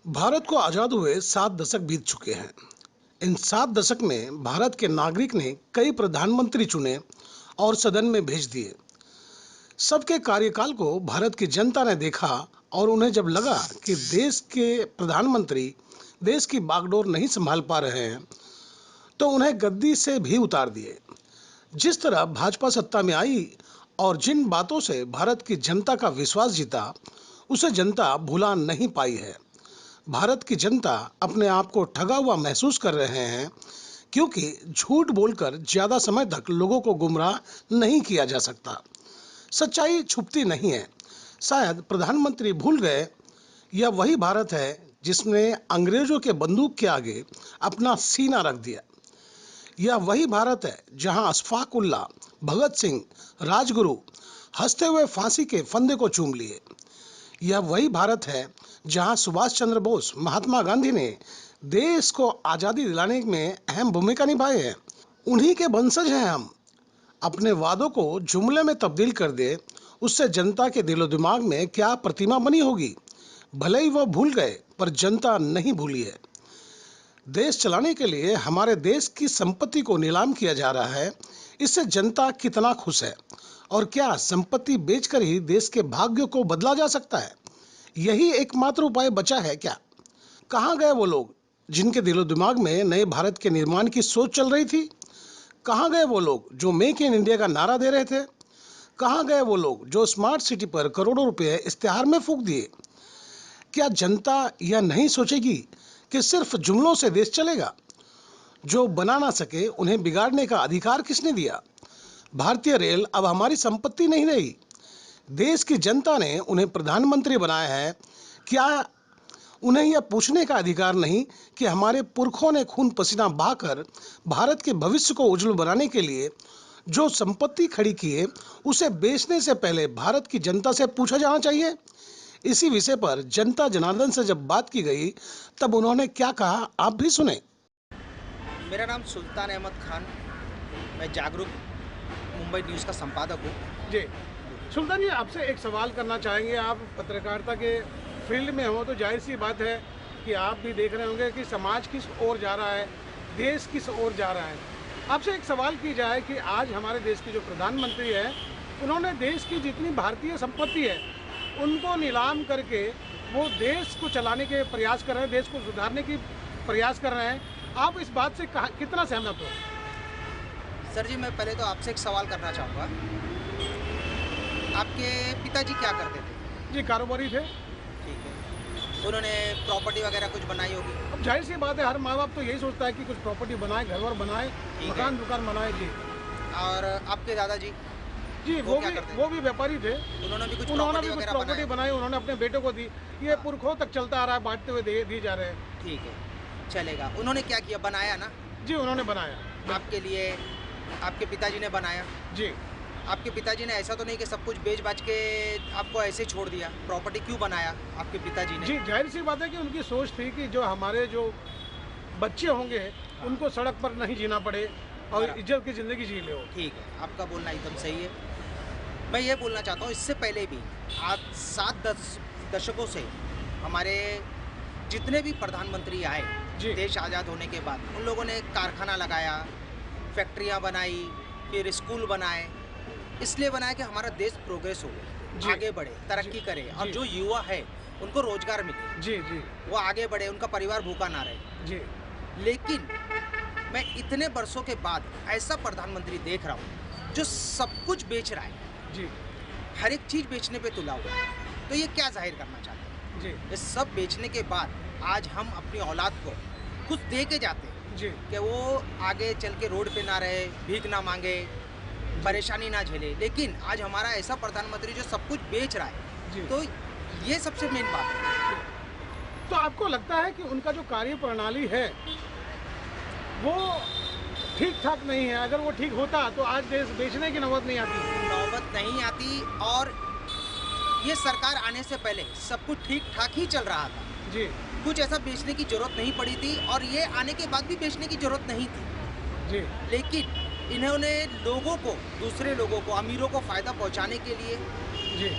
भारत को आजाद हुए 7 दशक बीत चुके हैं। इन 7 दशक में भारत के नागरिक ने कई प्रधानमंत्री चुने और सदन में भेज दिए। सबके कार्यकाल को भारत की जनता ने देखा और उन्हें जब लगा कि देश के प्रधानमंत्री देश की बागडोर नहीं संभाल पा रहे हैं, तो उन्हें गद्दी से भी उतार दिए। जिस तरह भाजपा सत्ता में आई और जिन बातों से भारत की जनता का विश्वास जीता, उसे जनता भुला नहीं पाई है। भारत की जनता अपने आप को ठगा हुआ महसूस कर रहे हैं, क्योंकि झूठ बोलकर ज्यादा समय तक लोगों को गुमराह नहीं किया जा सकता। सच्चाई छुपती नहीं है। शायद प्रधानमंत्री भूल गए, यह वही भारत है जिसने अंग्रेजों के बंदूक के आगे अपना सीना रख दिया। यह वही भारत है जहां अशफाक उल्लाह, भगत सिंह, राजगुरु हंसते हुए फांसी के फंदे को चूम लिए। यह वही भारत है जहां सुभाष चंद्र बोस, महात्मा गांधी ने देश को आजादी दिलाने में अहम भूमिका निभाई है। उन्हीं के वंशज हैं हम। अपने वादों को जुमले में तब्दील कर दे, उससे जनता के दिलो दिमाग में क्या प्रतिमा बनी होगी। भले ही वह भूल गए, पर जनता नहीं भूली है। देश चलाने के लिए हमारे देश की संपत्ति को नीलाम किया जा रहा है। इससे जनता कितना खुश है, और क्या संपत्ति बेचकर ही देश के भाग्य को बदला जा सकता है? यही एकमात्र उपाय बचा है क्या? कहाँ गए वो लोग जिनके दिलो दिमाग में नए भारत के निर्माण की सोच चल रही थी? कहाँ गए वो लोग जो मेक इन इंडिया का नारा दे रहे थे? कहाँ गए वो लोग जो स्मार्ट सिटी पर करोड़ों रुपए इश्तेहार में फूंक दिए? क्या जनता यह नहीं सोचेगी कि सिर्फ जुमलों से देश चलेगा? जो बना ना सके उन्हें बिगाड़ने का अधिकार किसने दिया? भारतीय रेल अब हमारी संपत्ति नहीं रही। देश की जनता ने उन्हें प्रधानमंत्री बनाया है। क्या उन्हें यह पूछने का अधिकार नहीं कि हमारे पुरखों ने खून पसीना बहाकर भारत के भविष्य को उज्जवल बनाने के लिए जो संपत्ति खड़ी की है, उसे बेचने से पहले भारत की जनता से पूछा जाना चाहिए? इसी विषय पर जनता जनार्दन से जब बात की गई, तब उन्होंने क्या कहा, आप भी सुने। मेरा नाम सुल्तान अहमद खान, मैं जागरूक मुंबई न्यूज़ का संपादक हूँ। जी सुल्तान जी, आपसे एक सवाल करना चाहेंगे। आप पत्रकारिता के फील्ड में हो तो जाहिर सी बात है कि आप भी देख रहे होंगे कि समाज किस ओर जा रहा है, देश किस ओर जा रहा है। आपसे एक सवाल की जाए कि आज हमारे देश के जो प्रधानमंत्री हैं, उन्होंने देश की जितनी भारतीय संपत्ति है उनको नीलाम करके वो देश को चलाने के प्रयास कर रहे हैं, देश को सुधारने की प्रयास कर रहे हैं। आप इस बात से कितना सहमत हो? सर जी, मैं पहले तो आपसे एक सवाल करना चाहूँगा। आपके पिताजी क्या करते थे? जी कारोबारी थे। ठीक है। उन्होंने प्रॉपर्टी वगैरह कुछ बनाई होगी? अब जाहिर सी बात है, हर माँ बाप तो यही सोचता है कि कुछ प्रॉपर्टी बनाए, घर वर बनाए, मकान दुकान बनाए। जी। और आपके दादाजी? जी वो भी व्यापारी थे। उन्होंने भी कुछ प्रॉपर्टी बनाई, उन्होंने अपने बेटे को दी। ये पुरखों तक चलता आ रहा है, बांटते हुए दी जा रहे हैं। ठीक है, चलेगा। उन्होंने क्या किया? बनाया ना? जी उन्होंने बनाया। आपके लिए आपके पिताजी ने बनाया? जी। आपके पिताजी ने ऐसा तो नहीं कि सब कुछ बेच बाच के आपको ऐसे छोड़ दिया? प्रॉपर्टी क्यों बनाया आपके पिताजी ने? जी जाहिर सी बात है कि उनकी सोच थी कि जो हमारे जो बच्चे होंगे उनको सड़क पर नहीं जीना पड़े और इज्जत की ज़िंदगी जी ले हो। ठीक है, आपका बोलना एकदम सही है। मैं ये बोलना चाहता हूँ, इससे पहले भी आज 7 दशकों से हमारे जितने भी प्रधानमंत्री आए देश आज़ाद होने के बाद, उन लोगों ने कारखाना लगाया, फैक्ट्रियाँ बनाई, फिर स्कूल बनाए। इसलिए बनाया कि हमारा देश प्रोग्रेस हो, आगे बढ़े, तरक्की करे, और जो युवा है उनको रोजगार मिले। जी जी। वो आगे बढ़े, उनका परिवार भूखा ना रहे। जी। लेकिन मैं इतने वर्षों के बाद ऐसा प्रधानमंत्री देख रहा हूँ जो सब कुछ बेच रहा है। जी। हर एक चीज़ बेचने पे तुला हुआ है। तो ये क्या जाहिर करना चाहते हैं? जी। ये सब बेचने के बाद आज हम अपनी औलाद को कुछ दे के जाते हैं जी, कि वो आगे चल के रोड पे ना रहे, भीख ना मांगे, परेशानी ना झेले। लेकिन आज हमारा ऐसा प्रधानमंत्री जो सब कुछ बेच रहा है, तो ये सबसे मेन बात है। तो आपको लगता है कि उनका जो कार्य प्रणाली है वो ठीक ठाक नहीं है? अगर वो ठीक होता तो आज देश बेचने की नौबत नहीं आती। नौबत नहीं आती, और ये सरकार आने से पहले सब कुछ ठीक ठाक ही चल रहा था। जी। कुछ ऐसा बेचने की जरूरत नहीं पड़ी थी, और ये आने के बाद भी बेचने की जरूरत नहीं थी। जी। लेकिन इन्होंने लोगों को, दूसरे लोगों को, अमीरों को फायदा पहुंचाने के लिए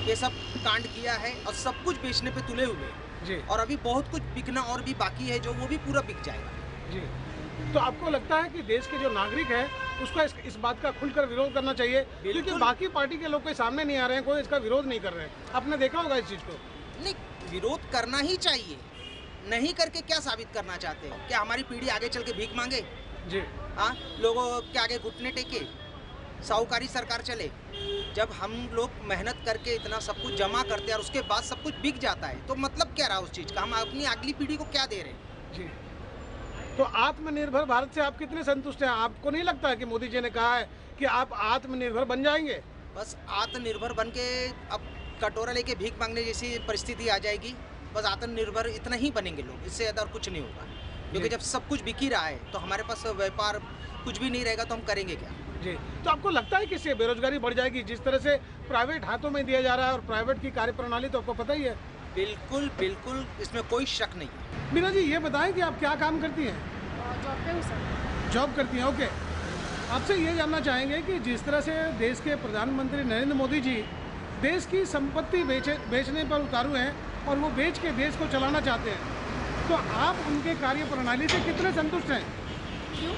ये सब कांड किया है, और सब कुछ बेचने पे तुले हुए। जी। और अभी बहुत कुछ बिकना और भी बाकी है, जो वो भी पूरा बिक जाएगा। जी। तो आपको लगता है कि देश के जो नागरिक हैं, उसका इस बात का खुलकर विरोध करना चाहिए? क्योंकि बिल्कुल। बाकी पार्टी के लोग कोई सामने नहीं आ रहे हैं, कोई इसका विरोध नहीं कर रहे हैं। आपने देखा होगा इस चीज़ को। नहीं, विरोध करना ही चाहिए। नहीं करके क्या साबित करना चाहते हो? क्या हमारी पीढ़ी आगे चल के भीख मांगे? जी। हाँ, लोगों के आगे घुटने टेके, साहूकारी सरकार चले? जब हम लोग मेहनत करके इतना सब कुछ जमा करते हैं और उसके बाद सब कुछ बिक जाता है, तो मतलब क्या रहा उस चीज़ का? हम अपनी अगली पीढ़ी को क्या दे रहे हैं? जी। तो आत्मनिर्भर भारत से आप कितने संतुष्ट हैं? आपको नहीं लगता है कि मोदी जी ने कहा है कि आप आत्मनिर्भर बन जाएँगे? बस आत्मनिर्भर बन के अब कटोरा लेके भीख मांगने जैसी परिस्थिति आ जाएगी। बस आत्मनिर्भर इतना ही बनेंगे लोग, इससे ज़्यादा और कुछ नहीं होगा। क्योंकि जी। जब सब कुछ बिक ही रहा है, तो हमारे पास व्यापार कुछ भी नहीं रहेगा, तो हम करेंगे क्या? जी। तो आपको लगता है कि इससे बेरोज़गारी बढ़ जाएगी? जिस तरह से प्राइवेट हाथों में दिया जा रहा है और प्राइवेट की कार्यप्रणाली तो आपको पता ही है। बिल्कुल, बिल्कुल, इसमें कोई शक नहीं है। मीरा जी, ये बताएँ कि आप क्या काम करती हैं? जॉब पे हूँ सर। जॉब करती हैं, ओके। आपसे ये जानना चाहेंगे कि जिस तरह से देश के प्रधानमंत्री नरेंद्र मोदी जी देश की संपत्ति बेचने पर उतारू हैं और वो बेच के देश को चलाना चाहते हैं, तो आप उनके कार्यप्रणाली से कितने संतुष्ट हैं? क्यों?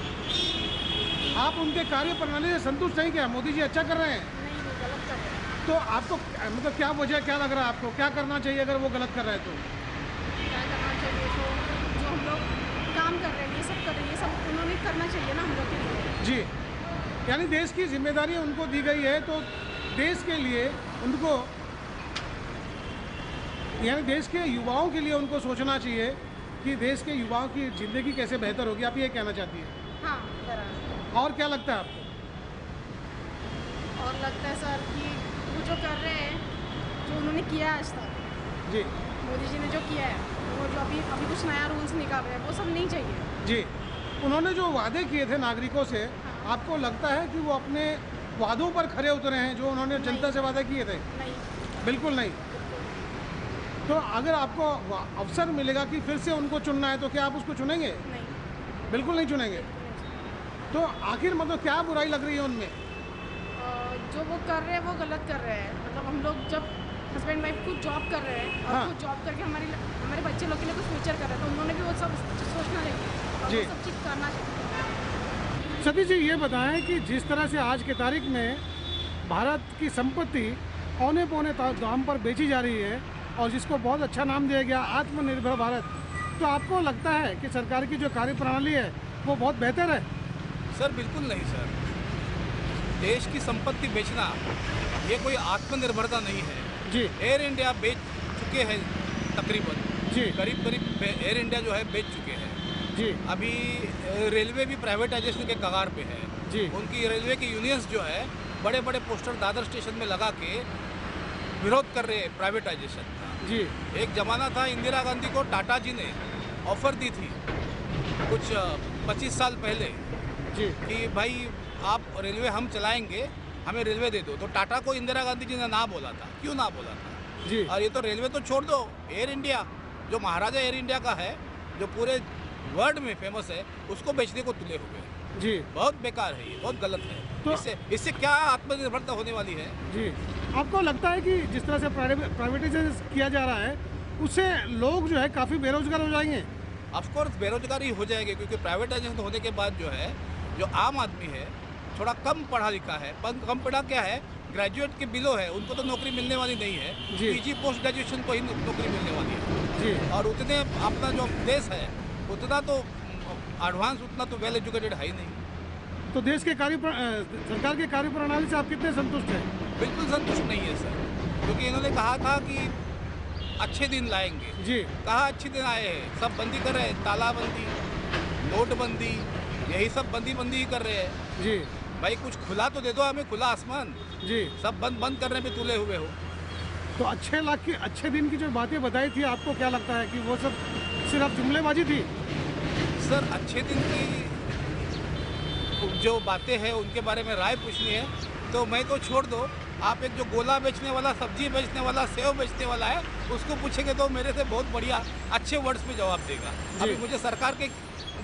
आप उनके कार्यप्रणाली से संतुष्ट हैं क्या? मोदी जी अच्छा कर रहे हैं? नहीं, वो गलत कर रहे हैं। तो आपको मतलब क्या वजह, क्या लग रहा है आपको? क्या करना चाहिए अगर वो गलत कर रहे हैं तो? क्या करना चाहिए? तो जो हम लोग काम कर रहे हैं, ये सब कर रहे हैं, ये सब उन्होंने करना चाहिए ना हम लोग के लिए। जी। यानी देश की जिम्मेदारी उनको दी गई है, तो देश के लिए उनको, यानी देश के युवाओं के लिए उनको सोचना चाहिए कि देश के युवाओं की ज़िंदगी कैसे बेहतर होगी। आप ये कहना चाहती हैं? हाँ, बराबर। और क्या लगता है आपको? और लगता है सर कि वो जो कर रहे हैं, जो उन्होंने किया आज तक, जी। मोदी जी ने जो किया है, वो जो अभी अभी कुछ नया रूल्स निकाल रहे हैं, वो सब नहीं चाहिए। जी। उन्होंने जो वादे किए थे नागरिकों से, आपको लगता है कि वो अपने वादों पर खरे उतरे हैं जो उन्होंने जनता से वादे किए थे? नहीं, बिल्कुल नहीं। तो अगर आपको अवसर मिलेगा कि फिर से उनको चुनना है, तो क्या आप उसको चुनेंगे? नहीं। बिल्कुल नहीं चुनेंगे। तो आखिर मतलब क्या बुराई लग रही है उनमें? जो वो कर रहे हैं वो गलत कर रहे हैं। मतलब हम लोग जब हस्बैंड वाइफ खुद जॉब कर रहे हैं और हाँ। खुद जॉब करके हमारे बच्चे लोग के लिए कुछ फ्यूचर कर रहे हैं, तो उन्होंने भी वो सब सोचना चाहिए और जी। वो सब चीज़ करना चाहिए। सतीश जी, ये बताएं कि जिस तरह से आज के तारीख में भारत की संपत्ति औने पौने दाम पर बेची जा रही है और जिसको बहुत अच्छा नाम दिया गया आत्मनिर्भर भारत, तो आपको लगता है कि सरकार की जो कार्यप्रणाली है वो बहुत बेहतर है? सर बिल्कुल नहीं सर। देश की संपत्ति बेचना ये कोई आत्मनिर्भरता नहीं है। जी। एयर इंडिया बेच चुके हैं तकरीबन, जी। करीब करीब एयर इंडिया जो है बेच चुके हैं। जी। अभी रेलवे भी प्राइवेटाइजेशन के कगार पे है। जी। उनकी रेलवे की यूनियंस जो है बड़े बड़े पोस्टर दादर स्टेशन में लगा के विरोध कर रहे हैं प्राइवेटाइजेशन का। जी। एक ज़माना था, इंदिरा गांधी को टाटा जी ने ऑफ़र दी थी कुछ 25 साल पहले जी। कि भाई आप रेलवे हम चलाएंगे, हमें रेलवे दे दो। तो टाटा को इंदिरा गांधी जी ने ना बोला था। क्यों ना बोला था? जी। और ये तो रेलवे तो छोड़ दो, एयर इंडिया जो महाराजा एयर इंडिया का है, जो पूरे वर्ल्ड में फेमस है, उसको बेचने को तुले हुए हैं। जी। बहुत बेकार है, ये बहुत गलत है। तो इससे क्या आत्मनिर्भरता होने वाली है? जी। आपको लगता है कि जिस तरह से प्राइवेटाइजेशन किया जा रहा है उससे लोग जो है काफ़ी बेरोजगार हो जाएंगे? ऑफकोर्स बेरोजगारी हो जाएगी, क्योंकि प्राइवेटाइजेशन होने के बाद जो है, जो आम आदमी है थोड़ा कम पढ़ा लिखा है, कम पढ़ा क्या है, ग्रेजुएट के बिलो है, उनको तो नौकरी मिलने वाली नहीं है। जी। पीजी पोस्ट ग्रेजुएशन को ही नौकरी मिलने वाली है। जी। और उतने अपना जो देश है उतना तो एडवांस, उतना तो वेल एजुकेटेड है ही नहीं। तो देश के सरकार के कार्यप्रणाली से आप कितने संतुष्ट हैं? बिल्कुल संतुष्ट नहीं है सर, क्योंकि इन्होंने कहा था कि अच्छे दिन लाएंगे। जी। कहाँ अच्छे दिन आए हैं? सब बंदी कर रहे हैं, तालाबंदी, नोटबंदी, यही सब बंदी ही कर रहे हैं। जी। भाई कुछ खुला तो दे दो हमें, खुला आसमान। जी। सब बंद करने पे तुले हुए हो। तो अच्छे दिन की जो बातें बताई थी, आपको क्या लगता है कि वो सब सिर्फ जुमलेबाजी थी? सर अच्छे दिन की जो बातें हैं उनके बारे में राय पूछनी है तो मैं तो छोड़ दो, आप एक जो गोला बेचने वाला, सब्जी बेचने वाला, सेव बेचने वाला है, उसको पूछेंगे तो मेरे से बहुत बढ़िया अच्छे वर्ड्स में जवाब देगा। अभी मुझे सरकार के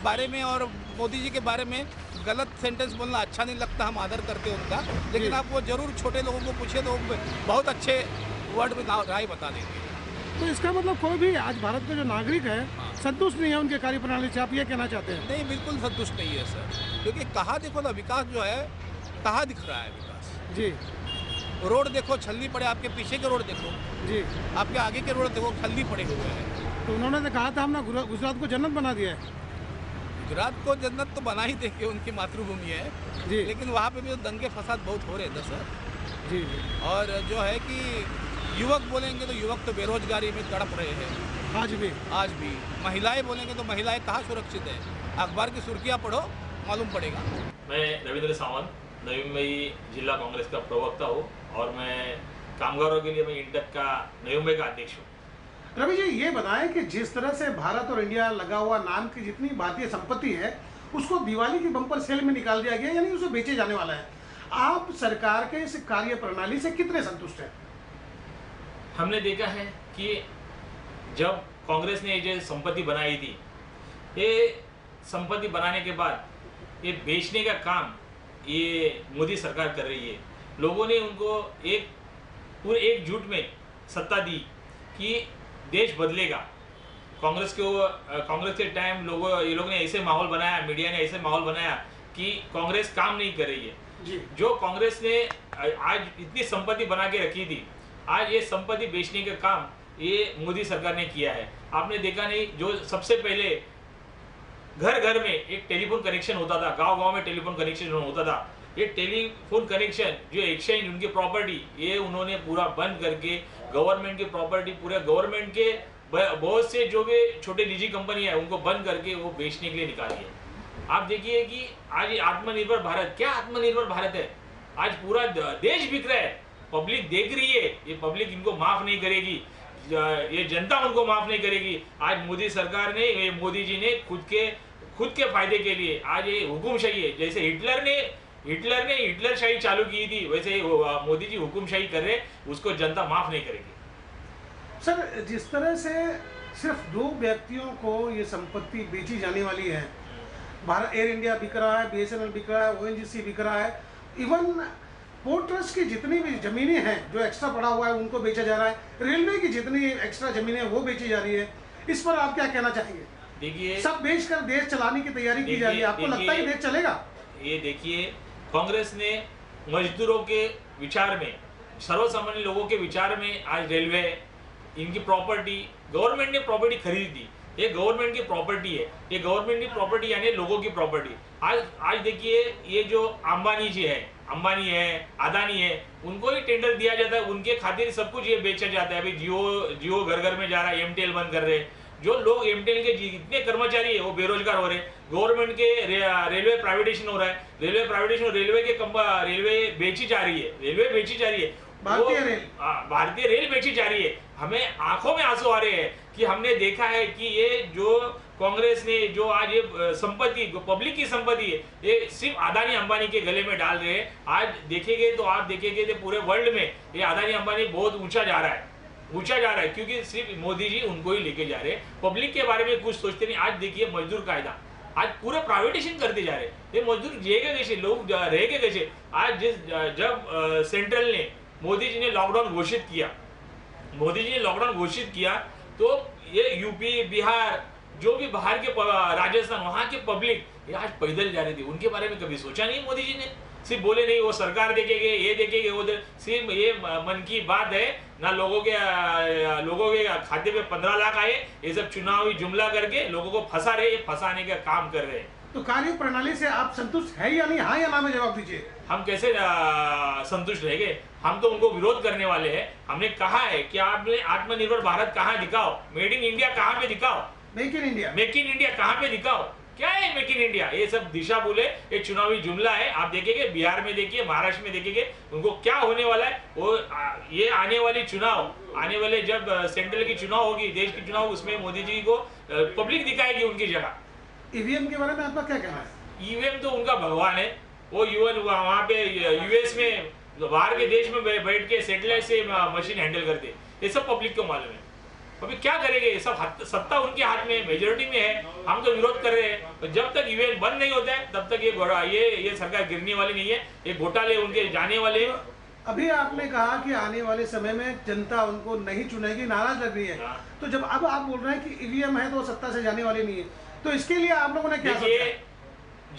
बारे में और मोदी जी के बारे में गलत सेंटेंस बोलना अच्छा नहीं लगता, हम आदर करते हैं उनका, लेकिन आप वो जरूर छोटे लोगों को पूछे तो बहुत अच्छे वर्ड में राय बता देंगे। तो इसका मतलब कोई भी आज भारत का जो नागरिक है संतुष्ट नहीं है उनके कार्यप्रणाली से, आप ये कहना चाहते हैं? नहीं, बिल्कुल संतुष्ट नहीं है सर, क्योंकि कहाँ देखो ना विकास जो है, कहाँ दिख रहा है विकास? जी रोड देखो छलनी पड़े, आपके पीछे के रोड देखो जी, आपके आगे के रोड देखो छलनी पड़े हुए हैं। तो उन्होंने तो कहा था हमने गुजरात को जन्नत बना दिया है। गुजरात को जन्नत तो बना ही देंगे, उनकी मातृभूमि है जी लेकिन वहाँ पे भी तो दंगे फसाद बहुत हो रहे हैं सर। जी जी, और जो है कि युवक बोलेंगे तो युवक तो बेरोजगारी में तड़प रहे हैं आज भी। महिलाएं बोलेंगे तो महिलाएं कहाँ सुरक्षित है? अखबार की सुर्खियाँ पढ़ो, मालूम पड़ेगा। मैं रविंद्र सावंत, नवी मुंबई जिला कांग्रेस का प्रवक्ता हूँ और मैं कामगारों के लिए मैं इंटक का नवी मुंबई का अध्यक्ष हूँ। रवि जी ये बताएं कि जिस तरह से भारत और इंडिया लगा हुआ नाम की जितनी भारतीय संपत्ति है उसको दिवाली की बम्पर सेल में निकाल दिया गया, यानी उसे बेचे जाने वाला है। आप सरकार के इस कार्य प्रणाली से कितने संतुष्ट हैं? हमने देखा है कि जब कांग्रेस ने ये संपत्ति बनाई थी, ये संपत्ति बनाने के बाद ये बेचने का काम ये मोदी सरकार कर रही है। लोगों ने उनको पूरे एकजुट में सत्ता दी कि देश बदलेगा। कांग्रेस के टाइम ये लोग ने ऐसे माहौल बनाया, मीडिया ने ऐसे माहौल बनाया कि कांग्रेस काम नहीं कर रही है जी। जो कांग्रेस ने आज इतनी संपत्ति बना के रखी थी, आज ये संपत्ति बेचने का काम ये मोदी सरकार ने किया है। आपने देखा नहीं, जो सबसे पहले घर घर में एक टेलीफोन कनेक्शन होता था, गांव गांव में टेलीफोन कनेक्शन होता था, ये टेलीफोन कनेक्शन जो एक्सचेंज उनकी प्रॉपर्टी ये उन्होंने पूरा बंद करके गवर्नमेंट की प्रॉपर्टी, पूरे गवर्नमेंट के बहुत से जो भी छोटे निजी कंपनी है उनको बंद करके वो बेचने के लिए निकाली है। आप देखिए कि आज ये आत्मनिर्भर भारत, क्या आत्मनिर्भर भारत है? आज पूरा देश बिक रहा है, पब्लिक देख रही है, ये पब्लिक इनको माफ नहीं करेगी, ये जनता उनको माफ नहीं करेगी। आज मोदी सरकार ने, ये मोदी जी ने खुद के फायदे के लिए आज ये हुकुमशाही है। जैसे हिटलर ने हिटलरशाही चालू की थी, वैसे मोदी जी हुकुमशाही कर रहे, उसको जनता माफ नहीं करेगी। सर जिस तरह से सिर्फ 2 व्यक्तियों को ये संपत्ति बेची जाने वाली है, भारत एयर इंडिया बिक रहा है, BSNL बिक रहा है, ONGC बिक रहा है, इवन पोर्ट ट्रस्ट की जितनी भी जमीनें हैं जो एक्स्ट्रा पड़ा हुआ है उनको बेचा जा रहा है, रेलवे की जितनी एक्स्ट्रा जमीनें वो बेची जा रही है, इस पर आप क्या कहना चाहेंगे? देखिए, सब बेचकर देश चलाने की तैयारी की जा रही है, आपको लगता है कि देश चलेगा? ये देखिए, कांग्रेस ने मजदूरों के विचार में, सर्वसामान्य लोगों के विचार में आज रेलवे, इनकी प्रॉपर्टी, गवर्नमेंट ने प्रॉपर्टी खरीदी थी, ये गवर्नमेंट की प्रॉपर्टी है, ये गवर्नमेंट की प्रॉपर्टी यानी लोगों की प्रॉपर्टी। आज देखिए, ये जो अंबानी जी है, अंबानी है, अदानी है, उनको ही टेंडर दिया जाता है, उनके खातिर सब कुछ ये बेचा जाता है। अभी जियो घर घर में जा रहा है, MTL बंद कर रहे हैं, जो लोग MTL के जितने कर्मचारी है वो बेरोजगार हो रहे हैं। गवर्नमेंट के रेलवे प्राइवेटेशन हो रहा है, रेलवे बेची जा रही है, भारतीय रेल बेची जा रही है। हमें आंखों में आंसू आ रहे हैं कि हमने देखा है कि ये जो कांग्रेस ने जो आज ये संपत्ति, पब्लिक की संपत्ति है, ये सिर्फ अदानी अंबानी के गले में डाल रहे हैं। आज देखेंगे तो आप देखेंगे तो पूरे वर्ल्ड में ये अदानी अंबानी बहुत ऊंचा जा रहा है, क्योंकि सिर्फ मोदी जी उनको ही लेके जा रहे हैं, पब्लिक के बारे में कुछ सोचते नहीं। आज देखिए मजदूर कायदा, आज पूरा प्राइवेटेशन करते जा रहे हैं, ये मजदूर जिएगा कैसे, लोग रहेंगे कैसे? आज जब सेंट्रल ने, मोदी जी ने लॉकडाउन घोषित किया तो ये यूपी, बिहार, जो भी बाहर के राजस्थान, वहां के पब्लिक ये आज पैदल जा रही थी, उनके बारे में कभी सोचा नहीं मोदी जी ने। सिर्फ बोले नहीं वो सरकार देखेंगे, ये देखेंगे, वो सिर्फ ये मन की बात है ना। लोगों के खाते पे 15 लाख आए, ये सब चुनावी जुमला करके लोगों को फंसा रहे, ये फंसाने का काम कर रहे हैं। तो कार्य प्रणाली से आप संतुष्ट है या नहीं? हाँ या ना में जवाब दीजिए। हम कैसे संतुष्ट रहेंगे? हम तो उनको विरोध करने वाले हैं। हमने कहा है कि आपने आत्मनिर्भर भारत कहाँ दिखाओ, मेड इन इंडिया कहाँ पे दिखाओ, मेक इन इंडिया कहाँ पे दिखाओ। क्या है मेक इन इंडिया? ये सब दिशा बोले, ये चुनावी जुमला है। आप देखेंगे बिहार में, देखिए महाराष्ट्र में, देखेंगे उनको क्या होने वाला है। वो ये आने वाले जब सेंट्रल की चुनाव होगी, देश की चुनाव, उसमें मोदी जी को पब्लिक दिखाएगी उनकी जगह। ईवीएम के बारे में आपका क्या कहना है? ईवीएम तो उनका भगवान है। वो वहाँ पे US में, बाहर के देश में बैठ के सैटेलाइट से मशीन हैंडल करते, ये सब पब्लिक को मालूम है। अभी क्या करेंगे? सब सत्ता उनके हाथ में, मेजोरिटी में है। हम तो विरोध कर रहे हैं। जब तक ईवीएम बंद नहीं होता है तब तक ये सरकार गिरने वाली नहीं है। ये घोटाले उनके जाने वाले। अभी आपने कहा कि आने वाले समय में जनता उनको नहीं चुनेगी, नाराज लग रही है। हाँ। तो जब अब आप बोल रहे हैं कि ईवीएम है तो वो सत्ता से जाने वाली नहीं है, तो इसके लिए आप लोगों ने क्या सोचा? देखिए,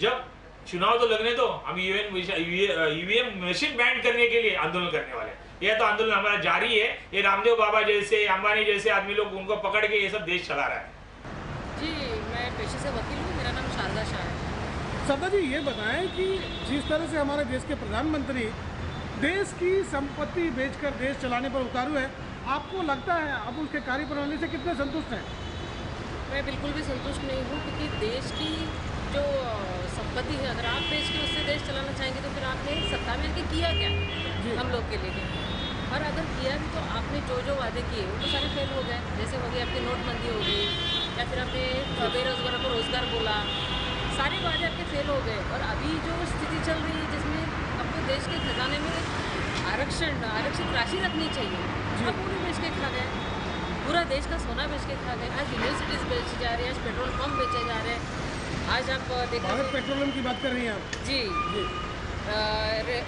जब चुनाव तो लगने दो, हम ईवीएम मशीन बैन करने के लिए आंदोलन करने वाले हैं। यह तो आंदोलन हमारा जारी है। ये रामदेव बाबा जैसे, अंबानी जैसे आदमी लोग उनको पकड़ के ये सब देश चला रहा है। जी, मैं पेशे से वकील हूँ, मेरा नाम शारदा शाह है। सरदा जी, ये बताएं कि जिस तरह से हमारे देश के प्रधानमंत्री देश की संपत्ति बेचकर देश चलाने पर उतारू है, आपको लगता है अब उसके कार्यप्रणाली से कितने संतुष्ट हैं? मैं बिल्कुल भी संतुष्ट नहीं हूँ, क्योंकि देश की जो संपत्ति है, अगर आप बेच के उससे देश चलाना चाहेंगे तो फिर आपने सत्ता में आके किया क्या हम लोग के लिए? और अगर किया भी तो आपने जो वादे किए वो तो सारे फेल हो गए। जैसे हो गई आपकी नोटबंदी हो गई, या फिर आपने बेरोजगारों को रोजगार बोला, सारे वादे आपके फेल हो गए। और अभी जो स्थिति चल रही है जिसमें आपको देश के खजाने में आरक्षित राशि रखनी चाहिए, अब वो भी बेच के खा गए। पूरा देश का सोना बेच के खा गए। आज यूनिवर्सिटीज़ बेची जा रही है, आज पेट्रोल पंप बेचे जा रहे हैं। आज आप देखिए, भारत पेट्रोलियम की बात कर रही हैं आप? जी,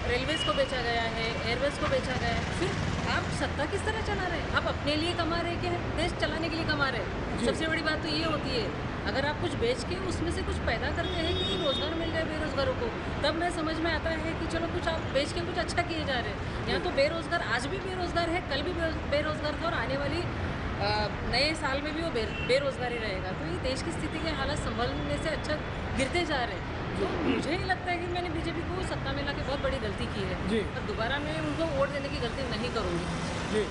रेलवेज़ को बेचा गया है, एयरवेज़ को बेचा गया है। फिर आप सत्ता किस तरह चला रहे हैं? आप अपने लिए कमा रहे हैं कि देश चलाने के लिए कमा रहे हैं? सबसे बड़ी बात तो ये होती है, अगर आप कुछ बेच के उसमें से कुछ पैदा करते हैं कि रोज़गार मिल जाए बेरोज़गारों को, तब मैं समझ में आता है कि चलो कुछ आप बेच के कुछ अच्छा किए जा रहे हैं। यहाँ तो बेरोज़गार आज भी बेरोज़गार है, कल भी बेरोज़गार था, और आने वाली नए साल में भी वो बेरोज़गारी रहेगा। तो ये देश की स्थिति के हालात संभलने से अच्छा गिरते जा रहे हैं। तो मुझे ही लगता है कि मैंने बीजेपी को सत्ता में लाके बहुत बड़ी गलती की है जी। और दोबारा मैं उनको वोट देने की गलती नहीं करूँगी। जी,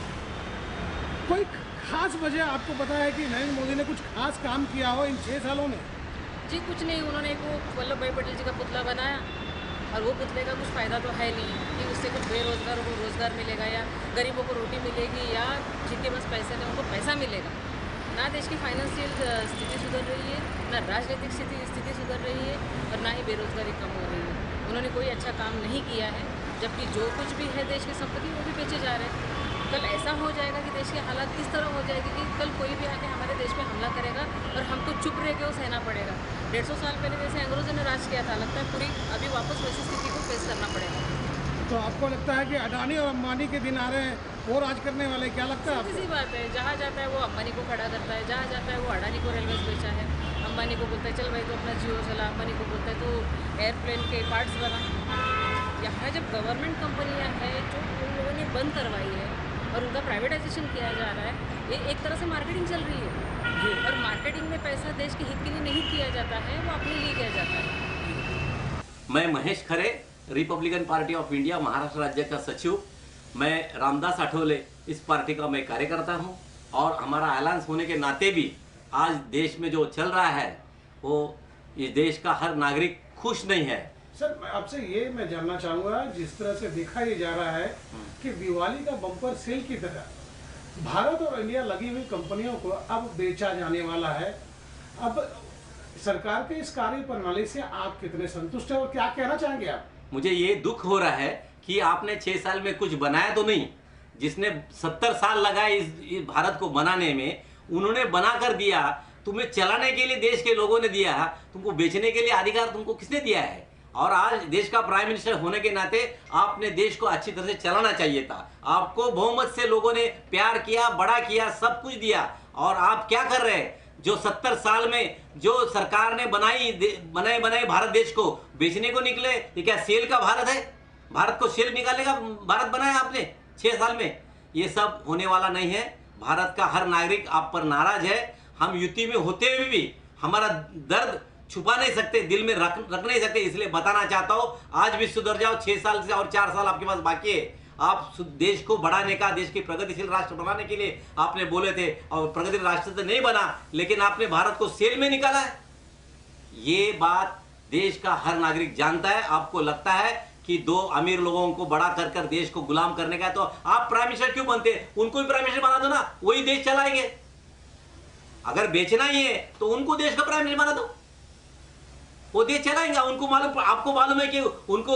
कोई खास वजह आपको पता है कि नरेंद्र मोदी ने कुछ खास काम किया हो इन 6 सालों में? जी, कुछ नहीं। उन्होंने एक वो वल्लभ भाई पटेल जी का पुतला बनाया, और वो पुतले का कुछ फ़ायदा तो है नहीं कि उससे कुछ बेरोज़गारों को रोज़गार मिलेगा, या गरीबों को रोटी मिलेगी, या जिनके पास पैसे नहीं उनको पैसा मिलेगा। ना देश की फाइनेंशियल स्थिति सुधर रही है, ना राजनीतिक स्थिति सुधर रही है, और ना ही बेरोज़गारी कम हो रही है। उन्होंने कोई अच्छा काम नहीं किया है, जबकि जो कुछ भी है देश की संपत्ति वो भी बेचे जा रहे हैं। कल ऐसा हो जाएगा कि देश की हालात किस तरह हो जाएगी कि कल कोई भी आके हमारे देश पे हमला करेगा और हमको चुप रह के वो सहना पड़ेगा। 150 साल पहले जैसे अंग्रेज़ों ने राज किया था, लगता है पूरी अभी वापस वैसी स्थिति को फेस करना पड़ेगा। तो आपको लगता है कि अडानी और अंबानी के दिन आ रहे हैं, वो राज करने वाले? क्या लगता है सीधी सी बात है, जहाँ जाता है वो अंबानी को खड़ा करता है, जहाँ जाता है वो अडानी को रेलवेज बेचा है, अंबानी को बोलता है चल भाई तो अपना जियो चला, अंबानी को बोलता है तो एयरप्लेन के पार्ट्स बना। यहाँ जब गवर्नमेंट कंपनियाँ हैं जो उन लोगों ने बंद करवाई है और उनका प्राइवेटाइजेशन किया जा रहा है, ये एक तरह से मार्केटिंग चल रही है। और मार्केटिंग में पैसा देश के हित के लिए नहीं किया जाता है, वो अपने लिए किया जाता है। मैं Mahesh Khare, Republican Party of India Maharashtra राज्य का सचिव। मैं रामदास आठवले इस पार्टी का मैं कार्यकर्ता हूं, और हमारा अलायंस होने के नाते भी आज देश में जो चल रहा है वो इस देश का हर नागरिक खुश नहीं है। सर, मैं आपसे ये मैं जानना चाहूँगा, जिस तरह से देखा ये जा रहा है कि दिवाली का बम्पर सेल की तरह भारत और इंडिया लगी हुई कंपनियों को अब बेचा जाने वाला है। अब सरकार के इस कार्य प्रणाली से आप कितने संतुष्ट हैं और क्या कहना चाहेंगे आप? मुझे ये दुख हो रहा है कि आपने 6 साल में कुछ बनाया तो नहीं, जिसने 70 साल लगाए इस भारत को बनाने में, उन्होंने बना कर दिया। तुम्हें चलाने के लिए देश के लोगों ने दिया, तुमको बेचने के लिए अधिकार तुमको किसने दिया है? और आज देश का प्राइम मिनिस्टर होने के नाते आपने देश को अच्छी तरह से चलाना चाहिए था। आपको बहुमत से लोगों ने प्यार किया, बड़ा किया, सब कुछ दिया, और आप क्या कर रहे हैं? जो 70 साल में जो सरकार ने बनाए भारत देश को बेचने को निकले, ये क्या सेल का भारत है? भारत को सेल निकालने का भारत बनाया आपने 6 साल में। ये सब होने वाला नहीं है। भारत का हर नागरिक आप पर नाराज है। हम युति में होते हुए भी हमारा दर्द छुपा नहीं सकते, दिल में रख नहीं सकते, इसलिए बताना चाहता हूँ आज भी सुधर जाओ। 6 साल से और 4 साल आपके पास बाकी है। आप देश को बढ़ाने का, देश की प्रगतिशील राष्ट्र बनाने के लिए आपने बोले थे, और प्रगतिशील राष्ट्र तो नहीं बना, लेकिन आपने भारत को सेल में निकाला है। ये बात देश का हर नागरिक जानता है। आपको लगता है कि 2 अमीर लोगों को बड़ा कर देश को गुलाम करने का, तो आप प्राइम मिनिस्टर क्यों बनते? उनको भी प्राइम मिनिस्टर बना दो ना, वही देश चलाएंगे। अगर बेचना ही है तो उनको देश का प्राइम मिनिस्टर बना दो, वो देश चलाएंगे। उनको मालूम, आपको मालूम है कि उनको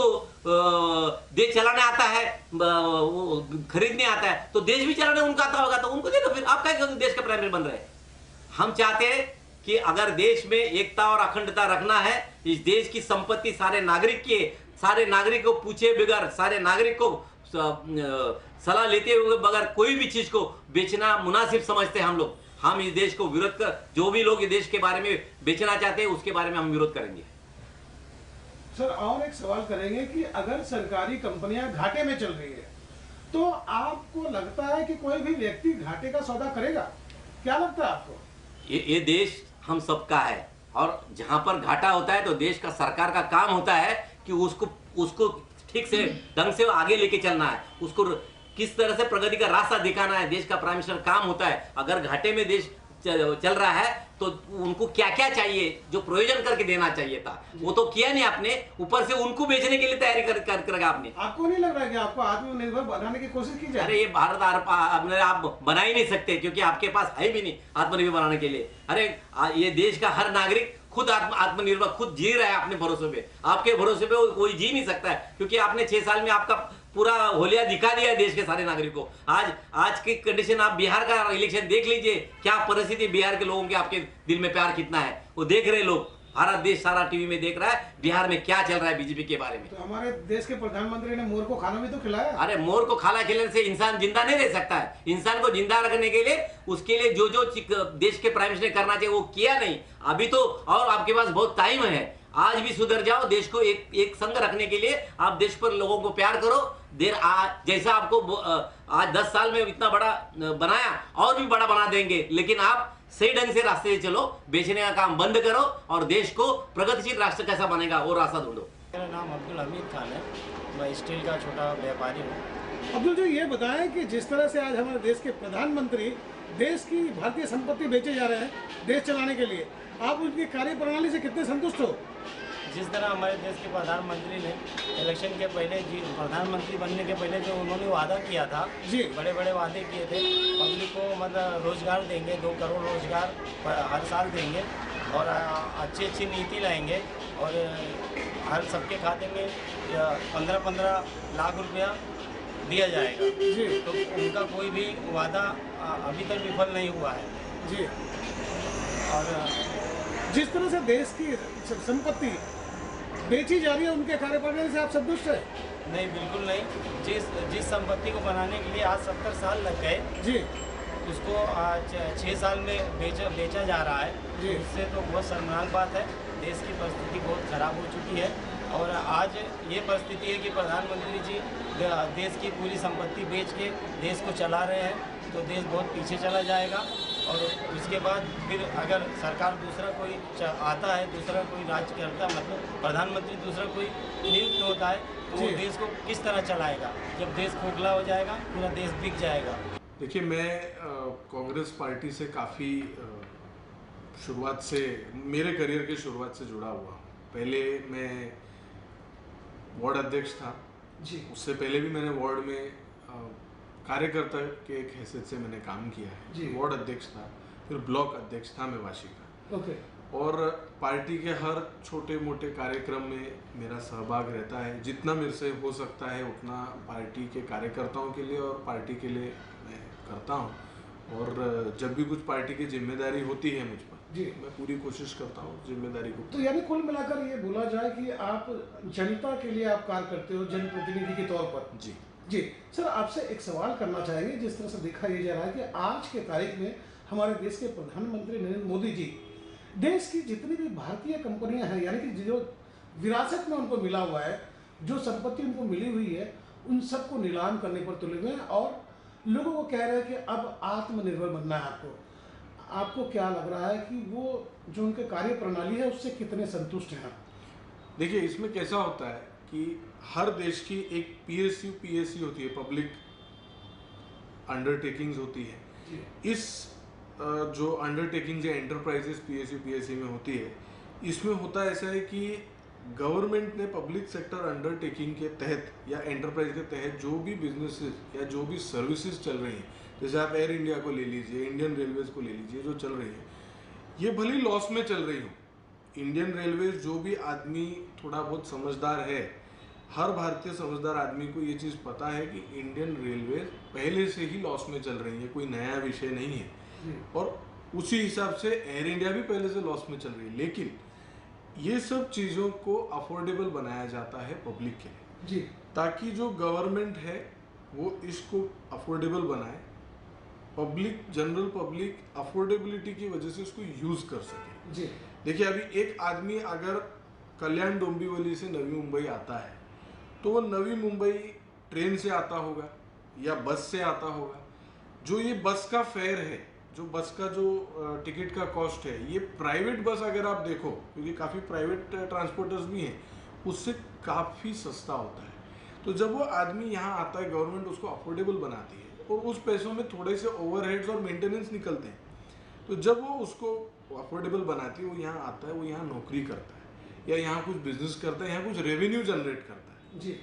देश चलाने आता है, खरीदने आता है, तो देश भी चलाने उनका आता होगा, तो उनको दे दो। फिर आप क्या देश का प्राइम मिनिस्टर बन रहे हैं? हम चाहते हैं कि अगर देश में एकता और अखंडता रखना है, इस देश की संपत्ति सारे नागरिक की है, सारे नागरिक को पूछे बगैर, सारे नागरिक को सलाह लेते हुए बगैर कोई भी चीज को बेचना मुनासिब समझते हैं हम लोग। हम इस देश को विरोध कर, जो भी लोग इस देश के बारे में बेचना चाहते हैं उसके बारे में हम विरोध करेंगे। सर और एक सवाल करेंगे कि अगर सरकारी कंपनियां घाटे में चल रही है तो आपको लगता है कि कोई भी व्यक्ति घाटे का सौदा करेगा? क्या लगता है आपको? ये देश हम सबका है और जहां पर घाटा होता है तो देश का सरकार का काम होता है कि उसको ठीक से ढंग से आगे लेके चलना है, उसको किस तरह से प्रगति का रास्ता दिखाना है, देश का प्राइम मिनिस्टर काम होता है। अगर घाटे में देश चल रहा है तो उनको क्या क्या चाहिए जो प्रयोजन करके देना चाहिए था वो तो किया नहीं आपने, ऊपर से उनको बेचने के लिए तैयारी कर आपने। आपको नहीं लग रहा है कि आपको आत्मनिर्भर बनाने की कोशिश की जाए? अरे ये भारत आप बना ही नहीं सकते क्योंकि आपके पास है भी नहीं आत्मनिर्भर बनाने के लिए। अरे ये देश का हर नागरिक खुद आत्मनिर्भर खुद जी रहा है अपने भरोसे पे, आपके भरोसे पे कोई जी नहीं सकता है क्योंकि आपने 6 साल में आपका पूरा होलिया दिखा दिया है देश के सारे नागरिकों को। आज की कंडीशन आप बिहार का इलेक्शन देख लीजिए, क्या परिस्थिति बिहार के लोगों के, आपके दिल में प्यार कितना है वो देख रहे लोग, भारत देश सारा टीवी में देख रहा है बिहार में क्या चल रहा है बीजेपी के बारे में। तो हमारे देश के प्रधानमंत्री ने मोर को खाना भी तो खिलाया। अरे मोर को खाना खिलाने से इंसान जिंदा नहीं रह सकता है। इंसान को जिंदा रखने के लिए उसके लिए जो देश के प्राइम मिनिस्टर ने करना चाहिए वो किया नहीं अभी तो, और आपके पास बहुत टाइम है, आज भी सुधर जाओ। देश को एक संग रखने के लिए आप देश पर लोगों को प्यार करो। जैसा आपको आज 10 साल में इतना बड़ा बनाया और भी बड़ा बना देंगे, लेकिन आप सही ढंग से रास्ते से चलो, बेचने का काम बंद करो और देश को प्रगतिशील राष्ट्र कैसा बनेगा वो रास्ता ढूंढो। मेरा नाम अब्दुल हमीद खान है, मैं स्टील का छोटा व्यापारी हूँ। अब्दुल जी ये बताएं कि जिस तरह से आज हमारे देश के प्रधानमंत्री देश की भारतीय संपत्ति बेचे जा रहे हैं देश चलाने के लिए, आप उनकी कार्यप्रणाली से कितने संतुष्ट हो? जिस तरह हमारे देश के प्रधानमंत्री ने इलेक्शन के पहले प्रधानमंत्री बनने के पहले जो उन्होंने वादा किया था जी, बड़े बड़े वादे किए थे, पब्लिक को मतलब रोजगार देंगे, 2 करोड़ रोजगार हर साल देंगे और अच्छी नीति लाएंगे और हर सबके खाते में 15-15 लाख रुपया दिया जाएगा जी, तो उनका कोई भी वादा अभी तक विफल नहीं हुआ है जी। और जिस तरह से देश की संपत्ति बेची जा रही है उनके कार्यप्रणाली से आप संतुष्ट है? नहीं, बिल्कुल नहीं। जिस संपत्ति को बनाने के लिए आज 70 साल लग गए जी, उसको आज 6 साल में बेचा जा रहा है जी। उससे तो बहुत शर्मनाक बात है। देश की परिस्थिति बहुत खराब हो चुकी है और आज ये परिस्थिति है कि प्रधानमंत्री जी देश की पूरी संपत्ति बेच के देश को चला रहे हैं, तो देश बहुत पीछे चला जाएगा। और उसके बाद फिर अगर सरकार दूसरा कोई आता है, दूसरा कोई राज्य करता, मतलब प्रधानमंत्री दूसरा कोई नियुक्त होता है, तो वो देश को किस तरह चलाएगा? जब देश खोखला हो जाएगा, पूरा देश बिक जाएगा। देखिए, मैं कांग्रेस पार्टी से काफ़ी शुरुआत से, मेरे करियर के शुरुआत से जुड़ा हुआ। पहले मैं वार्ड अध्यक्ष था जी, उससे पहले भी मैंने वार्ड में कार्यकर्ता के एक हैसियत से मैंने काम किया है। वार्ड अध्यक्ष था, फिर ब्लॉक अध्यक्ष था मैं वाशी का। ओके। और पार्टी के हर छोटे मोटे कार्यक्रम में मेरा सहभाग रहता है। जितना मेरे से हो सकता है उतना पार्टी के कार्यकर्ताओं के लिए और पार्टी के लिए मैं करता हूँ। और जब भी कुछ पार्टी की जिम्मेदारी होती है मुझ पर जी, मैं पूरी कोशिश करता हूँ जिम्मेदारी को। तो यानी कुल मिलाकर ये बोला जाए कि आप जनता के लिए आप कार्य करते हो, जनप्रतिनिधि के तौर पर। जी जी सर, आपसे एक सवाल करना चाहेंगे। जिस तरह से देखा ये जा रहा है कि आज के तारीख में हमारे देश के प्रधानमंत्री नरेंद्र मोदी जी देश की जितनी भी भारतीय कंपनियां हैं, यानी कि जो विरासत में उनको मिला हुआ है, जो संपत्ति उनको मिली हुई है, उन सबको नीलाम करने पर तुले हुए हैं और लोगों को कह रहे हैं कि अब आत्मनिर्भर बनना है आपको। आपको क्या लग रहा है कि वो जो उनके कार्य प्रणाली है उससे कितने संतुष्ट हैं? देखिए, इसमें कैसा होता है कि हर देश की एक पीएसयू होती है, पब्लिक अंडरटेकिंग्स होती है। इस जो अंडरटेकिंग्स या एंटरप्राइजेस पीएसयू में होती है, इसमें होता ऐसा है कि गवर्नमेंट ने पब्लिक सेक्टर अंडरटेकिंग के तहत या एंटरप्राइज के तहत जो भी बिजनेसेस या जो भी सर्विसेज चल रही हैं, जैसे आप एयर इंडिया को ले लीजिए, इंडियन रेलवेज को ले लीजिए, जो चल रही है ये भले ही लॉस में चल रही हो। इंडियन रेलवेज, जो भी आदमी थोड़ा बहुत समझदार है, हर भारतीय समझदार आदमी को ये चीज़ पता है कि इंडियन रेलवेज पहले से ही लॉस में चल रही है, कोई नया विषय नहीं है। और उसी हिसाब से एयर इंडिया भी पहले से लॉस में चल रही है। लेकिन ये सब चीज़ों को अफोर्डेबल बनाया जाता है पब्लिक के लिए जी, ताकि जो गवर्नमेंट है वो इसको अफोर्डेबल बनाए, पब्लिक, जनरल पब्लिक अफोर्डेबिलिटी की वजह से इसको यूज़ कर सके। जी देखिए, अभी एक आदमी अगर कल्याण डोंबिवली से नवी मुंबई आता है तो वो नवी मुंबई ट्रेन से आता होगा या बस से आता होगा। जो ये बस का फेयर है, जो बस का जो टिकट का कॉस्ट है, ये प्राइवेट बस अगर आप देखो, क्योंकि काफ़ी प्राइवेट ट्रांसपोर्टर्स भी हैं, उससे काफ़ी सस्ता होता है। तो जब वो आदमी यहाँ आता है, गवर्नमेंट उसको अफोर्डेबल बनाती है और उस पैसों में थोड़े से ओवरहेड्स और मेंटेनेंस निकलते हैं। तो जब वो उसको अफोर्डेबल बनाती है, वो यहाँ आता है, वो यहाँ नौकरी करता है या यहाँ कुछ बिजनेस करता है, यहाँ कुछ रेवेन्यू जनरेट करता है। जी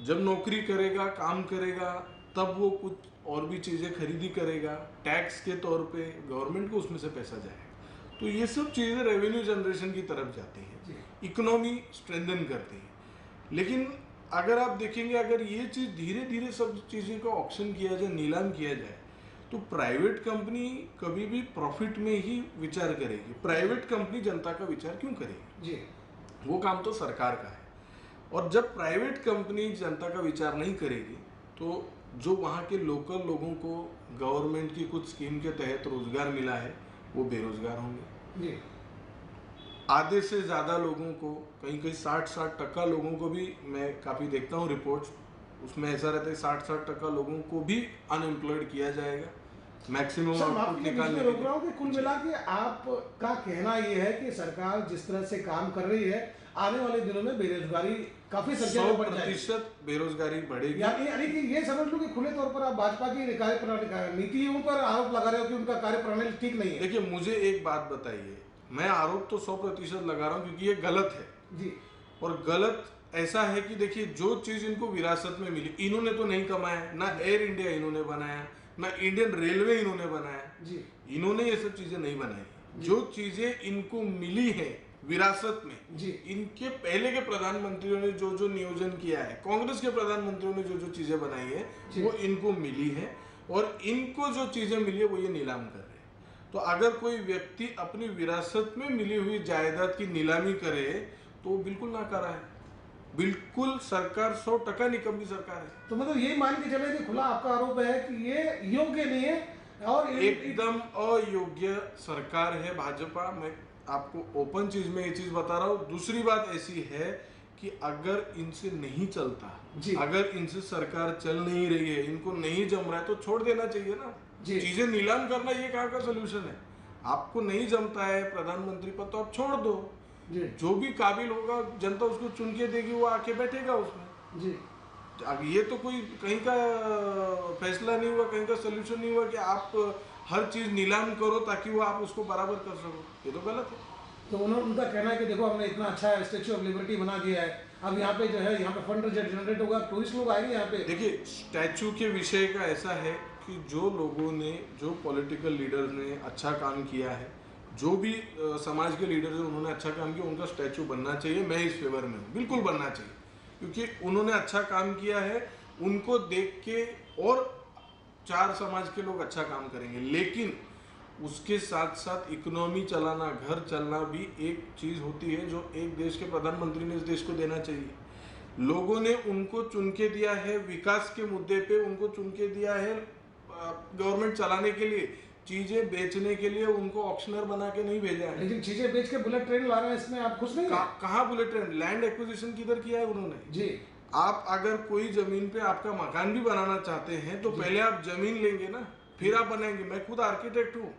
जब नौकरी करेगा, काम करेगा, तब वो कुछ और भी चीज़ें खरीदी करेगा, टैक्स के तौर पे गवर्नमेंट को उसमें से पैसा जाएगा। तो ये सब चीज़ें रेवेन्यू जनरेशन की तरफ जाती हैं, इकोनॉमी स्ट्रेंथन करती है। लेकिन अगर आप देखेंगे, अगर ये चीज़ धीरे धीरे सब चीज़ें का ऑक्शन किया जाए, नीलाम किया जाए, तो प्राइवेट कंपनी कभी भी प्रॉफिट में ही विचार करेगी। प्राइवेट कंपनी जनता का विचार क्यों करेगी? जी वो काम तो सरकार का है। और जब प्राइवेट कंपनी जनता का विचार नहीं करेगी तो जो वहाँ के लोकल लोगों को गवर्नमेंट की कुछ स्कीम के तहत रोजगार मिला है, वो बेरोजगार होंगे। जी आधे से ज़्यादा लोगों को, कहीं कहीं 60% लोगों को भी, मैं काफ़ी देखता हूँ रिपोर्ट्स, उसमें ऐसा रहता है 60% लोगों को भी अनएम्प्लॉयड किया जाएगा, मैक्सिमम सर, आउटपुट माफ कीजिए, निकालने बीच के में रोक रहा लिए। हूँ कि कुल मिला के आपका कहना ये है कि सरकार जिस तरह से काम कर रही है, आने वाले दिनों में बेरोजगारी काफी संख्या में बढ़ जाएगी। 100% बेरोजगारी बढ़ेगी। यानी कि ये समझ लो कि खुले तौर पर आप भाजपा की नीतियों पर आरोप लगा रहे हो कि उनका कार्य प्रणाली ठीक नहीं है। देखिए, मुझे एक बात बताइए, मैं आरोप तो 100% लगा रहा हूँ क्योंकि ये गलत है जी। और गलत ऐसा है कि देखिए, जो चीज इनको विरासत में मिली, इन्होंने तो नहीं कमाया, ना एयर इंडिया इन्होंने बनाया, ना इंडियन रेलवे इन्होंने बनाया जी। इन्होंने ये सब चीजें नहीं बनाई। जो चीजें इनको मिली है विरासत में, जी। इनके पहले के प्रधानमंत्रियों ने जो जो नियोजन किया है, कांग्रेस के प्रधानमंत्रियों ने जो जो चीजें बनाई है, वो इनको मिली है और इनको जो चीजें मिली है वो ये नीलाम कर रहे हैं। तो अगर कोई व्यक्ति अपनी विरासत में मिली हुई जायदाद की नीलामी करे तो बिल्कुल नाकारा है। बिल्कुल सरकार 100% निकम्मी सरकार है। तो मतलब ये मान के चले कि खुला आपका आरोप है कि ये योग्य नहीं है और एकदम अयोग्य सरकार है भाजपा। मैं आपको ओपन चीज में ये चीज बता रहा हूँ। दूसरी बात ऐसी है कि अगर इनसे नहीं चलता, अगर इनसे सरकार चल नहीं रही है, इनको नहीं जम रहा है, तो छोड़ देना चाहिए ना। चीजें नीलाम करना ये कहाँ का सोल्यूशन है? आपको नहीं जमता है प्रधानमंत्री पद तो आप छोड़ दो, जो भी काबिल होगा जनता उसको चुन के देगी, वो आके बैठेगा उसमें। जी। अब ये तो कोई कहीं का फैसला नहीं हुआ, कहीं का सोल्यूशन नहीं हुआ कि आप हर चीज नीलाम करो ताकि वो आप उसको बराबर कर सको। ये तो गलत है। तो उनका कहना है कि देखो, हमने इतना अच्छा स्टैच्यू ऑफ लिबर्टी बना दिया है, अब यहाँ पे जो है, यहाँ पे फंड जनरेट होगा, टूरिस्ट लोग आएंगे यहाँ पे। देखिए, स्टैच्यू के विषय का ऐसा है कि जो लोगों ने, जो पॉलिटिकल लीडर्स ने अच्छा काम किया है, जो भी समाज के लीडर्स हैं उन्होंने अच्छा काम किया, उनका स्टैच्यू बनना चाहिए। मैं इस फेवर में हूँ, बिल्कुल बनना चाहिए, क्योंकि उन्होंने अच्छा काम किया है। उनको देख के और 4 समाज के लोग अच्छा काम करेंगे। लेकिन उसके साथ साथ इकोनॉमी चलाना, घर चलना भी एक चीज़ होती है जो एक देश के प्रधानमंत्री ने इस देश को देना चाहिए। लोगों ने उनको चुन के दिया है विकास के मुद्दे पे, उनको चुन के दिया है गवर्नमेंट चलाने के लिए, चीजें बेचने के लिए उनको ऑक्शनर बना के नहीं भेजा है। लेकिन चीजें बेच के बुलेट ट्रेन ला रहे हैं, इसमें आप खुश नहीं हैं? कहाँ बुलेट ट्रेन? लैंड एक्विजिशन किधर किया है उन्होंने? जी। आप अगर कोई जमीन पे आपका मकान भी बनाना चाहते हैं तो पहले आप जमीन लेंगे ना, फिर आप बनाएंगे। मैं खुद आर्किटेक्ट हूँ,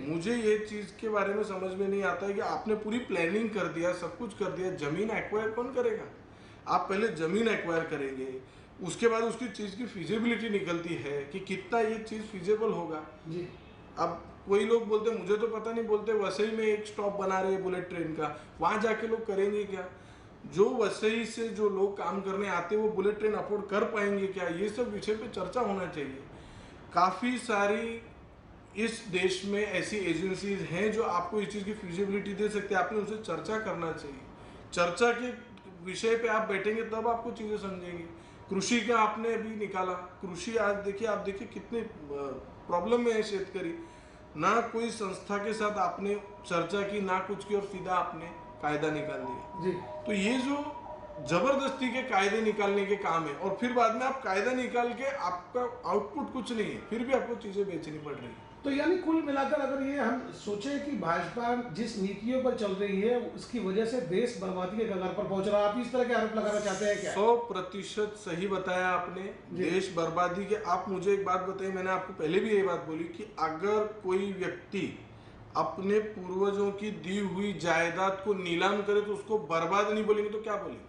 मुझे ये चीज के बारे में समझ में नहीं आता है कि आपने पूरी प्लानिंग कर दिया, सब कुछ कर दिया, जमीन एक्वायर कौन करेगा? आप पहले जमीन एक्वायर करेंगे, उसके बाद उसकी चीज की फिजिबिलिटी निकलती है कि कितना ये चीज फिजिबल होगा। जी। अब कोई लोग बोलते हैं मुझे तो पता नहीं, बोलते वसई में एक स्टॉप बना रहे हैं बुलेट ट्रेन का, वहां जाके लोग करेंगे क्या? जो वसई से जो लोग काम करने आते हैं वो बुलेट ट्रेन अफोर्ड कर पाएंगे क्या? ये सब विषय पे चर्चा होना चाहिए। काफ़ी सारी इस देश में ऐसी एजेंसीज हैं जो आपको इस चीज़ की फिजिबिलिटी दे सकते हैं, आपने उनसे चर्चा करना चाहिए। चर्चा के विषय पे आप बैठेंगे तब आपको चीज़ें समझेंगे। कृषि का आपने अभी निकाला, कृषि आज देखिए, आप देखिए कितने प्रॉब्लम में है शेतकरी। ना कोई संस्था के साथ आपने चर्चा की, ना कुछ की, और सीधा आपने कायदा निकाल दिया। जी। तो ये जो जबरदस्ती के कायदे निकालने के काम है, और फिर बाद में आप कायदा निकाल के आपका आउटपुट कुछ नहीं है, फिर भी आपको चीजें बेचनी पड़ रही है। तो यानी कुल मिलाकर अगर ये हम सोचें कि भाजपा जिस नीतियों पर चल रही है उसकी वजह से देश बर्बादी के कगार पर पहुंच रहा है, आप इस तरह के आरोप लगाना चाहते हैं क्या? 100% सही बताया आपने, देश बर्बादी के। आप मुझे एक बात बताइए, मैंने आपको पहले भी यही बात बोली कि अगर कोई व्यक्ति अपने पूर्वजों की दी हुई जायदाद को नीलाम करे तो उसको बर्बाद नहीं बोलेंगे तो क्या बोलेंगे?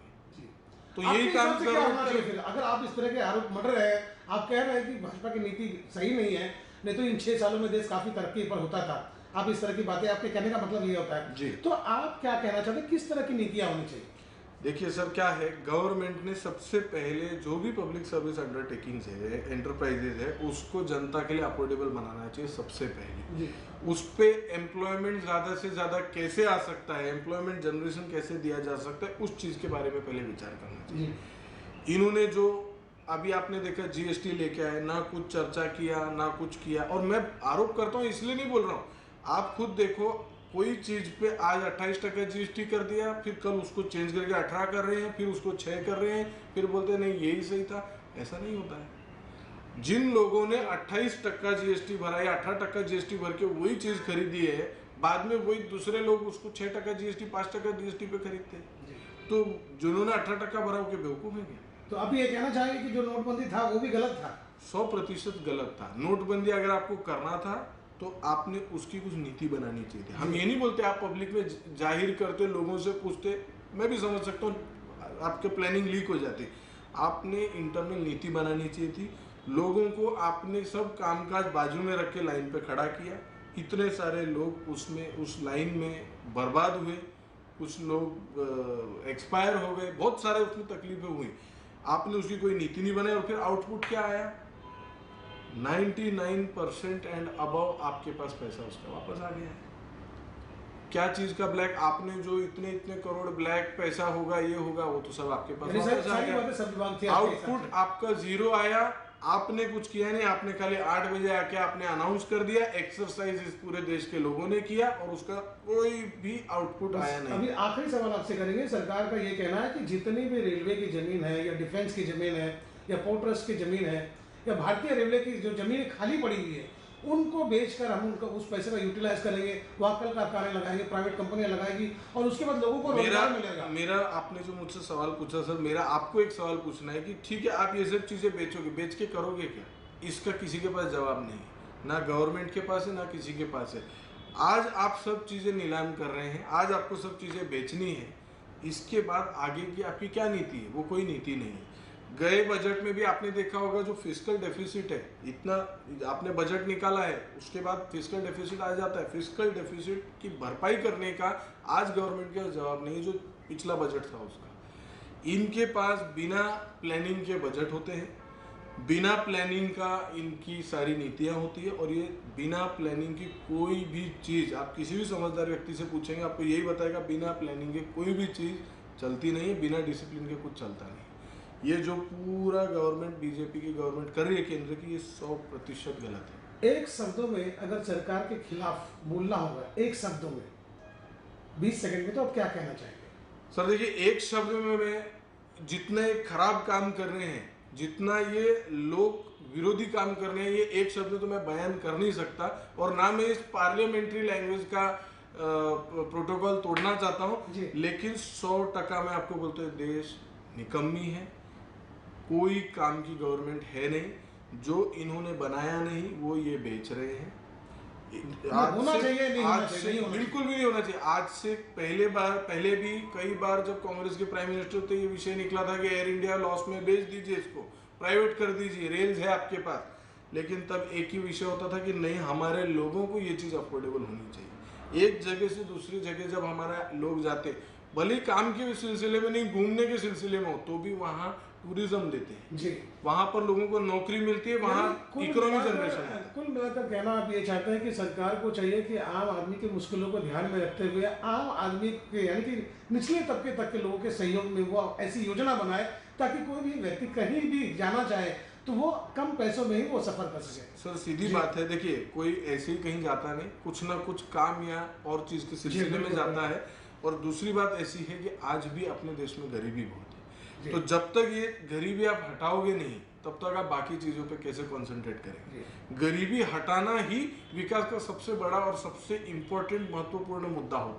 तो यही काम कर रहे हैं। अगर आप इस तरह के आरोप मर रहे हैं, आप कह रहे हैं कि भाजपा की नीति सही नहीं है, नहीं तो इन 6 सालों में देश काफी तरक्की पर होता था, आप इस तरह की बातें, आपके कहने का मतलब ये होता है जी। तो आप क्या कहना चाहते हैं, किस तरह की नीतियां होनी चाहिए? देखिए सर, क्या है, गवर्नमेंट ने सबसे पहले जो भी पब्लिक सर्विस अंडरटेकिंग्स है, एंटरप्राइजेज है, उसको जनता के लिए अफोर्डेबल बनाना चाहिए सबसे पहले। उस पे एम्प्लॉयमेंट ज़्यादा से ज़्यादा कैसे आ सकता है, एम्प्लॉयमेंट जनरेशन कैसे दिया जा सकता है, उस चीज़ के बारे में पहले विचार करना चाहिए। इन्होंने जो अभी आपने देखा जीएसटी लेके आए, ना कुछ चर्चा किया ना कुछ किया, और मैं आरोप करता हूँ इसलिए नहीं बोल रहा हूँ, आप खुद देखो, कोई चीज पे आज 28% जीएसटी कर दिया, फिर कल उसको चेंज करके 18 कर रहे हैं, फिर उसको 6 कर रहे हैं, फिर बोलते हैं नहीं यही सही था। ऐसा नहीं होता है। जिन लोगों ने 28% जीएसटी भरा या 18% जीएसटी भर के वही चीज खरीदी है, बाद में वही दूसरे लोग उसको 6% जीएसटी 5% जीएसटी पे खरीदते हैं। तो जिन्होंने 18% भरा वो बेवकूफ है क्या? तो आप ये कहना चाहेंगे कि जो नोटबंदी था वो भी गलत था? 100% गलत था। नोटबंदी अगर आपको करना था तो आपने उसकी कुछ नीति बनानी चाहिए थी। हम ये नहीं बोलते आप पब्लिक में जाहिर करते, लोगों से पूछते, मैं भी समझ सकता हूँ आपके प्लानिंग लीक हो जाती। आपने इंटरनल नीति बनानी चाहिए थी। लोगों को आपने सब कामकाज बाजू में रख के लाइन पे खड़ा किया, इतने सारे लोग उसमें उस लाइन में बर्बाद हुए, कुछ लोग एक्सपायर हो गए, बहुत सारे उसमें तकलीफें हुई। आपने उसकी कोई नीति नहीं बनाई और फिर आउटपुट क्या आया? 99% एंड अबव आपके पास पैसा उसका वापस आ गया है। क्या चीज का ब्लैक? आपने जो इतने इतने करोड़ ब्लैक पैसा होगा, ये होगा, वो तो सब आपके पास वापस आ गया। आउटपुट आपका जीरो आया, आपने कुछ किया नहीं। आपने खाली 8 बजे आके आपने अनाउंस कर दिया, एक्सरसाइज इस पूरे देश के लोगों ने किया और उसका कोई भी आउटपुट आया नहीं। अभी आखिरी सवाल आपसे करेंगे। सरकार का ये कहना है कि जितनी भी रेलवे की जमीन है या डिफेंस की जमीन है या पोर्ट ट्रस्ट की जमीन है या भारतीय रेलवे की जो जमीन खाली पड़ी हुई है, उनको बेचकर हम उनका उस पैसे का यूटिलाइज करेंगे, वहाँ कल कारखाने लगाएंगे, प्राइवेट कंपनियां लगाएगी और उसके बाद लोगों को रोजगार मिलेगा। मेरा आपने जो मुझसे सवाल पूछा सर, मेरा आपको एक सवाल पूछना है कि ठीक है आप ये सब चीजें बेचोगे, बेच के करोगे क्या? इसका किसी के पास जवाब नहीं है, ना गवर्नमेंट के पास है ना किसी के पास है। आज आप सब चीजें नीलाम कर रहे हैं, आज आपको सब चीजें बेचनी है, इसके बाद आगे की आपकी क्या नीति है? वो कोई नीति नहीं है। गए बजट में भी आपने देखा होगा जो फिस्कल डेफिसिट है, इतना आपने बजट निकाला है, उसके बाद फिस्कल डेफिसिट आ जाता है। फिस्कल डेफिसिट की भरपाई करने का आज गवर्नमेंट का जवाब नहीं, जो पिछला बजट था उसका। इनके पास बिना प्लानिंग के बजट होते हैं, बिना प्लानिंग का इनकी सारी नीतियां होती है, और ये बिना प्लानिंग की कोई भी चीज़ आप किसी भी समझदार व्यक्ति से पूछेंगे, आपको यही बताएगा बिना प्लानिंग के कोई भी चीज़ चलती नहीं है, बिना डिसिप्लिन के कुछ चलता नहीं। ये जो पूरा गवर्नमेंट बीजेपी की गवर्नमेंट कर रही है केंद्र की, ये 100% गलत है। एक शब्दों में अगर सरकार के खिलाफ बोलना होगा, एक शब्दों में 20 सेकंड में, तो आप क्या कहना चाहेंगे? सर देखिए, एक शब्द में मैं जितने खराब काम कर रहे हैं, जितना ये लोग विरोधी काम कर रहे हैं, ये एक शब्द में तो मैं बयान कर नहीं सकता, और ना मैं इस पार्लियामेंट्री लैंग्वेज का प्रोटोकॉल तोड़ना चाहता हूँ। लेकिन 100% मैं आपको बोलते हैं, देश निकम्मी है, कोई काम की गवर्नमेंट है नहीं। जो इन्होंने बनाया नहीं वो ये बेच रहे हैं। होना चाहिए, नहीं होना चाहिए, बिल्कुल भी नहीं होना चाहिए। आज से पहले भी कई बार जब कांग्रेस के प्राइम मिनिस्टर थे, ये विषय निकला था कि एयर इंडिया लॉस में बेच दीजिए, इसको प्राइवेट कर दीजिए, रेल्स है आपके पास। लेकिन तब एक ही विषय होता था कि नहीं, हमारे लोगों को ये चीज़ अफोर्डेबल होनी चाहिए। एक जगह से दूसरी जगह जब हमारे लोग जाते, भले काम के सिलसिले में नहीं, घूमने के सिलसिले में हो, तो भी वहाँ टूरिज्म देते हैं जी, वहाँ पर लोगों को नौकरी मिलती है, वहाँ इकोनॉमी जनरेशन है। कुल मिलाकर कहना आप ये चाहते हैं कि सरकार को चाहिए कि आम आदमी की मुश्किलों को ध्यान में रखते हुए आम आदमी के यानी कि निचले तबके तक के लोगों के सहयोग में वो ऐसी योजना बनाए ताकि कोई भी व्यक्ति कहीं भी जाना चाहे तो वो कम पैसों में ही वो सफर कर सके। सर सीधी बात है, देखिए कोई ऐसे ही कहीं जाता नहीं, कुछ ना कुछ काम या और चीज के सिलसिले में जाता है। और दूसरी बात ऐसी है कि आज भी अपने देश में गरीबी बहुत है। तो जब तक ये गरीबी आप हटाओगे नहीं तब तक आप बाकी चीजों पे कैसे कंसंट्रेट करेंगे। गरीबी हटाना ही विकास का सबसे बड़ा और सबसे इम्पोर्टेंट महत्वपूर्ण मुद्दा होता है।